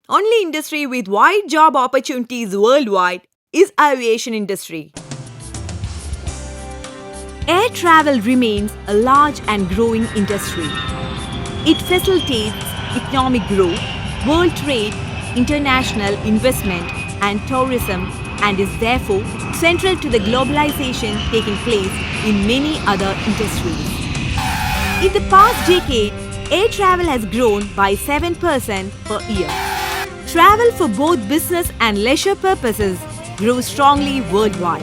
Only industry with wide job opportunities worldwide is aviation industry. Air travel remains a large and growing industry. It facilitates economic growth, world trade, international investment and tourism and is therefore central to the globalization taking place in many other industries. In the past decade, air travel has grown by 7% per year. Travel for both business and leisure purposes grew strongly worldwide.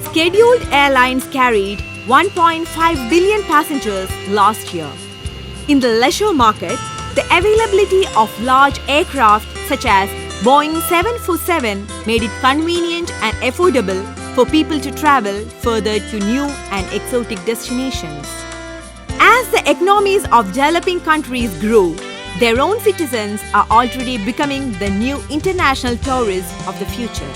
Scheduled airlines carried 1.5 billion passengers last year. In the leisure market, the availability of large aircraft such as Boeing 747 made it convenient and affordable for people to travel further to new and exotic destinations. As the economies of developing countries grow, their own citizens are already becoming the new international tourists of the future.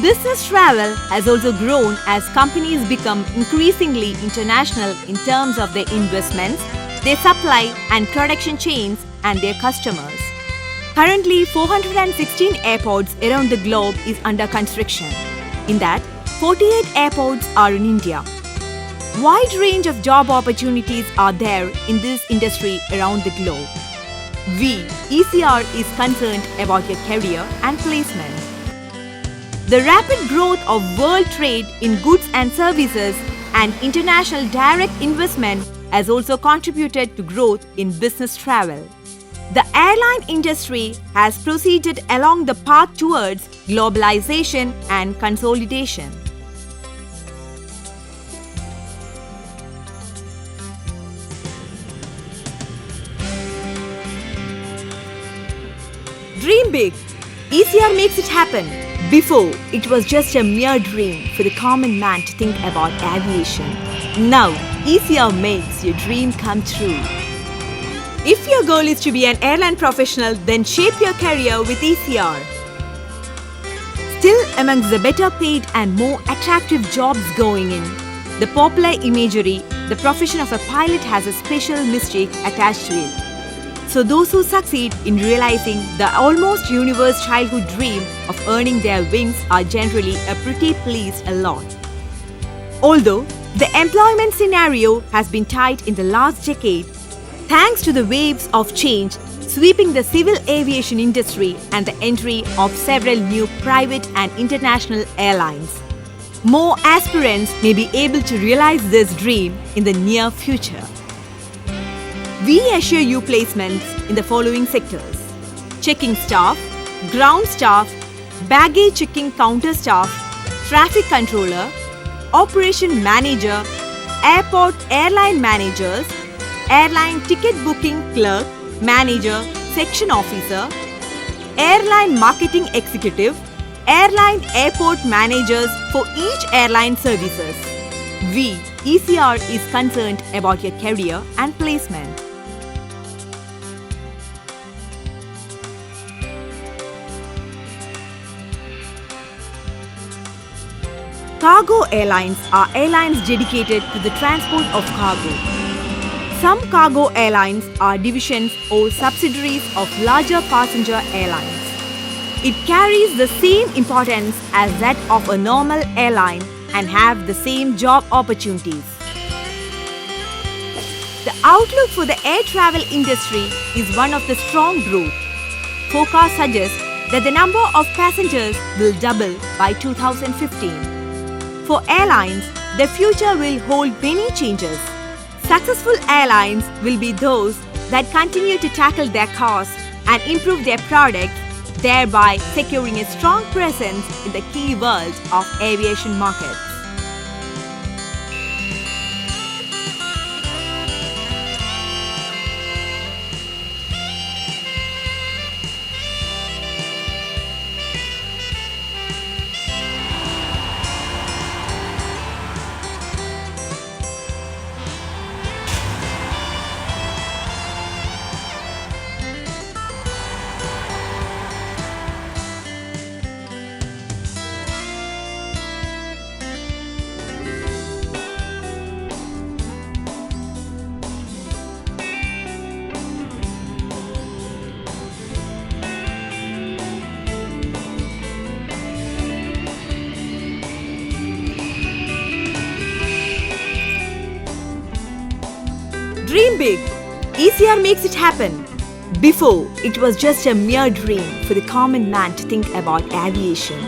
Business travel has also grown as companies become increasingly international in terms of their investments, their supply and production chains, and their customers. Currently, 416 airports around the globe is under construction. In that, 48 airports are in India. Wide range of job opportunities are there in this industry around the globe. We, ECR, is concerned about your career and placement. The rapid growth of world trade in goods and services and international direct investment has also contributed to growth in business travel. The airline industry has proceeded along the path towards globalization and consolidation. Dream big. ECR makes it happen. Before, it was just a mere dream for the common man to think about aviation. Now, ECR makes your dream come true. If your goal is to be an airline professional, then shape your career with ECR. Still amongst the better paid and more attractive jobs going in, the popular imagery, the profession of a pilot has a special mystique attached to it. So those who succeed in realizing the almost universal childhood dream of earning their wings are generally a pretty pleased a lot. Although the employment scenario has been tight in the last decade, thanks to the waves of change sweeping the civil aviation industry and the entry of several new private and international airlines, more aspirants may be able to realize this dream in the near future. We assure you placements in the following sectors: checking staff, ground staff, baggage checking counter staff, traffic controller, operation manager, airport airline managers, airline ticket booking clerk, manager, section officer, airline marketing executive, airline airport managers for each airline services. We, ECR, is concerned about your career and placement. Cargo airlines are airlines dedicated to the transport of cargo. Some cargo airlines are divisions or subsidiaries of larger passenger airlines. It carries the same importance as that of a normal airline and have the same job opportunities. The outlook for the air travel industry is one of the strong growth. Forecasts suggest that the number of passengers will double by 2015. For airlines, the future will hold many changes. Successful airlines will be those that continue to tackle their costs and improve their products, thereby securing a strong presence in the key world of aviation markets. big. ECR makes it happen. Before, it was just a mere dream for the common man to think about aviation.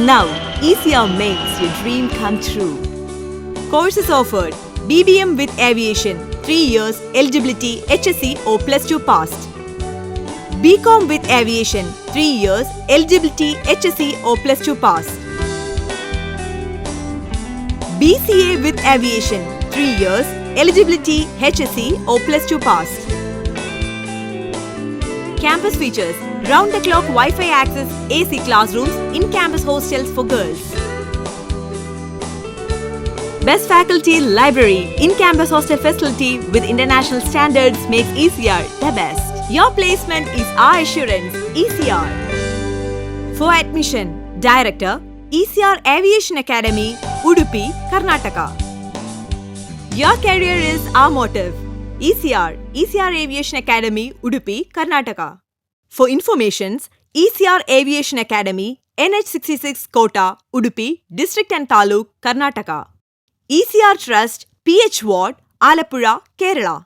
Now, ECR makes your dream come true. Courses offered: BBM with Aviation, 3 years, eligibility HSC or +2 passed. BCom with Aviation, 3 years, eligibility HSC or +2 passed. BCA with Aviation, 3 years, eligibility HSC or +2 passed. Campus features: round-the-clock Wi-Fi access, AC classrooms, in-campus hostels for girls. Best faculty, library, in-campus hostel facility with international standards makes ECR the best. Your placement is our assurance, ECR. For admission, Director, ECR Aviation Academy, Udupi, Karnataka. Your career is our motive. ECR Aviation Academy, Udupi, Karnataka. For informations, ECR Aviation Academy, NH66 Kota, Udupi, District and Taluk, Karnataka. ECR Trust, PH Ward, Alapura, Kerala.